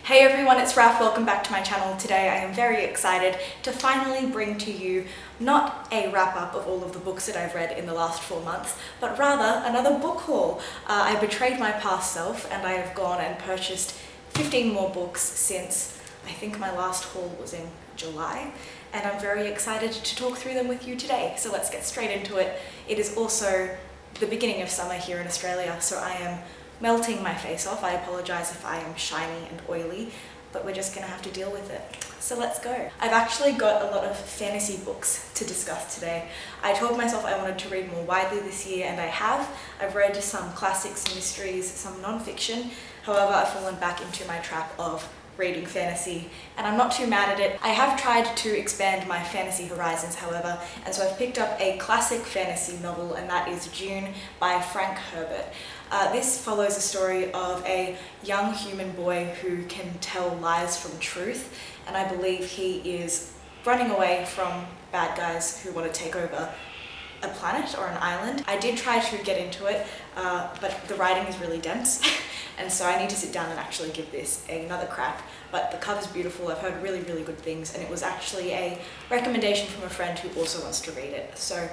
Hey everyone, it's Raph. Welcome back to my channel. Today I am very excited to finally bring to you not a wrap-up of all of the books that I've read in the last 4 months, but rather another book haul. I betrayed my past self and I have gone and purchased 15 more books since I think my last haul was in July, and I'm very excited to talk through them with you today. So let's get straight into it. It is also the beginning of summer here in Australia, so I am melting my face off. I apologise if I am shiny and oily, but we're just gonna have to deal with it. So let's go. I've actually got a lot of fantasy books to discuss today. I told myself I wanted to read more widely this year, and I have. I've read some classics, mysteries, some non-fiction. However, I've fallen back into my trap of reading fantasy, and I'm not too mad at it. I have tried to expand my fantasy horizons, however, and so I've picked up a classic fantasy novel, and that is Dune by Frank Herbert. This follows the story of a young human boy who can tell lies from truth, and I believe he is running away from bad guys who want to take over a planet or an island. I did try to get into it, but the writing is really dense, and so I need to sit down and actually give this another crack. But the cover's beautiful. I've heard really, really good things, and it was actually a recommendation from a friend who also wants to read it. So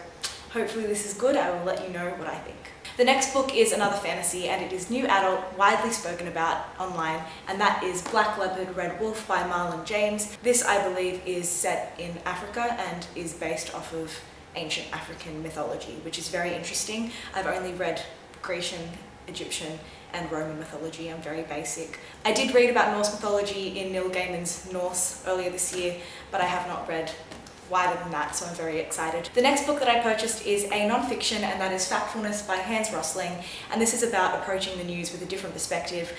hopefully this is good. I will let you know what I think. The next book is another fantasy, and it is new adult, widely spoken about online, and that is Black Leopard, Red Wolf by Marlon James. This, I believe, is set in Africa and is based off of ancient African mythology, which is very interesting. I've only read Grecian, Egyptian, and Roman mythology. I'm very basic. I did read about Norse mythology in Neil Gaiman's Norse earlier this year, but I have not read wider than that, so I'm very excited. The next book that I purchased is a non-fiction, and that is Factfulness by Rosling, and this is about approaching the news with a different perspective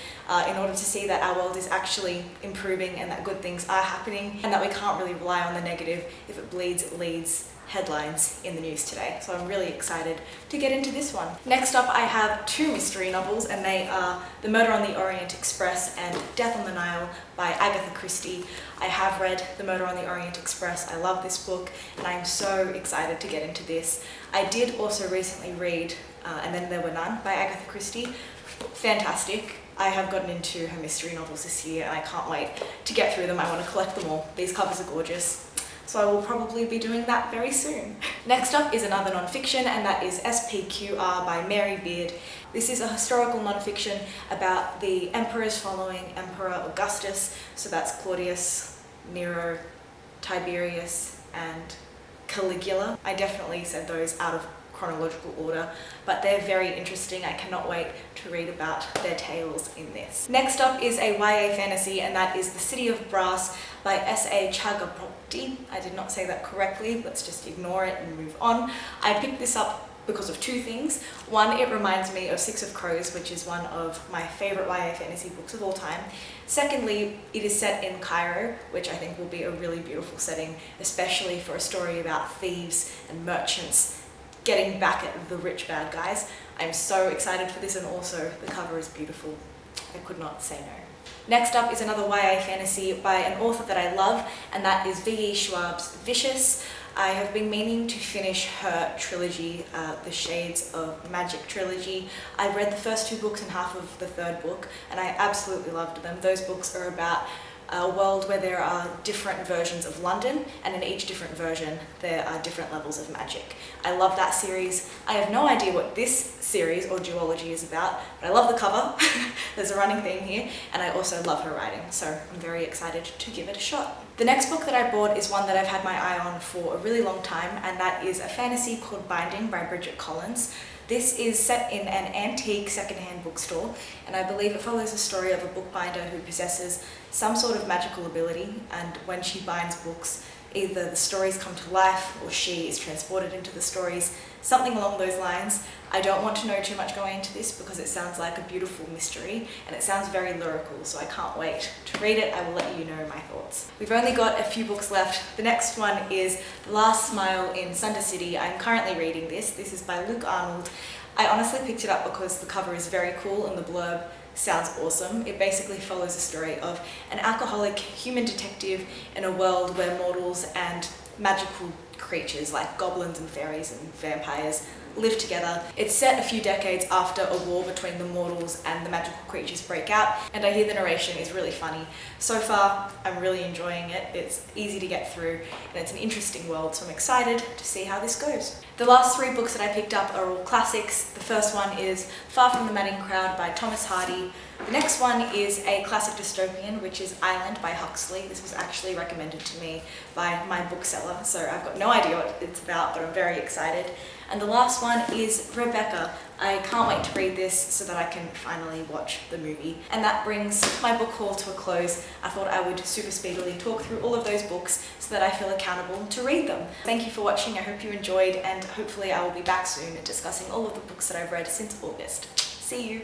in order to see that our world is actually improving and that good things are happening, and that we can't really rely on the negative. If it bleeds, it leads headlines in the news today. So I'm really excited to get into this one. Next up, I have 2 mystery novels, and they are The Murder on the Orient Express and Death on the Nile by Agatha Christie. I have read The Murder on the Orient Express. I love this book, and I'm so excited to get into this. I did also recently read And Then There Were None by Agatha Christie. Fantastic. I have gotten into her mystery novels this year, and I can't wait to get through them. I want to collect them all. These covers are gorgeous, so I will probably be doing that very soon. Next up is another non-fiction, and that is SPQR by Mary Beard. This is a historical non-fiction about the emperors following Emperor Augustus, so that's Claudius, Nero, Tiberius, and Caligula. I definitely said those out of chronological order, but they're very interesting. I cannot wait to read about their tales in this. Next up is a YA fantasy, and that is The City of Brass by S.A. Chakraborty. I did not say that correctly. Let's just ignore it and move on. I picked this up because of 2 things. One, it reminds me of Six of Crows, which is one of my favourite YA fantasy books of all time. Secondly, it is set in Cairo, which I think will be a really beautiful setting, especially for a story about thieves and merchants getting back at the rich bad guys. I'm so excited for this, and also the cover is beautiful. I could not say no. Next up is another YA fantasy by an author that I love, and that is V.E. Schwab's Vicious. I have been meaning to finish her trilogy, the Shades of Magic trilogy. I've read the first 2 books and half of the 3rd book, and I absolutely loved them. Those books are about a world where there are different versions of London, and in each different version there are different levels of magic. I love that series. I have no idea what this series or duology is about, but I love the cover. There's a running theme here, and I also love her writing, so I'm very excited to give it a shot. The next book that I bought is one that I've had my eye on for a really long time, and that is a fantasy called Binding by Bridget. This is set in an antique secondhand bookstore, and I believe it follows the story of a bookbinder who possesses some sort of magical ability, and when she binds books, either the stories come to life or she is transported into the stories, something along those lines. I don't want to know too much going into this because it sounds like a beautiful mystery, and it sounds very lyrical, so I can't wait to read it. I will let you know my thoughts. We've only got a few books left. The next one is The Last Smile in Sunder City. I'm currently reading this. This is by Arnold. I honestly picked it up because the cover is very cool and the blurb sounds awesome. It basically follows the story of an alcoholic human detective in a world where mortals and magical creatures like goblins and fairies and vampires live together. It's set a few decades after a war between the mortals and the magical creatures break out, and I hear the narration is really funny. So far, I'm really enjoying it. It's easy to get through, and it's an interesting world, so I'm excited to see how this goes. The last 3 books that I picked up are all classics. The first one is Far from the Madding Crowd by Thomas Hardy. The next one is a classic dystopian, which is Island by Huxley. This was actually recommended to me by my bookseller, so I've got no idea what it's about, but I'm very excited. And the last one is Rebecca. I can't wait to read this so that I can finally watch the movie. And that brings my book haul to a close. I thought I would super speedily talk through all of those books so that I feel accountable to read them. Thank you for watching. I hope you enjoyed, and hopefully I will be back soon discussing all of the books that I've read since August. See you!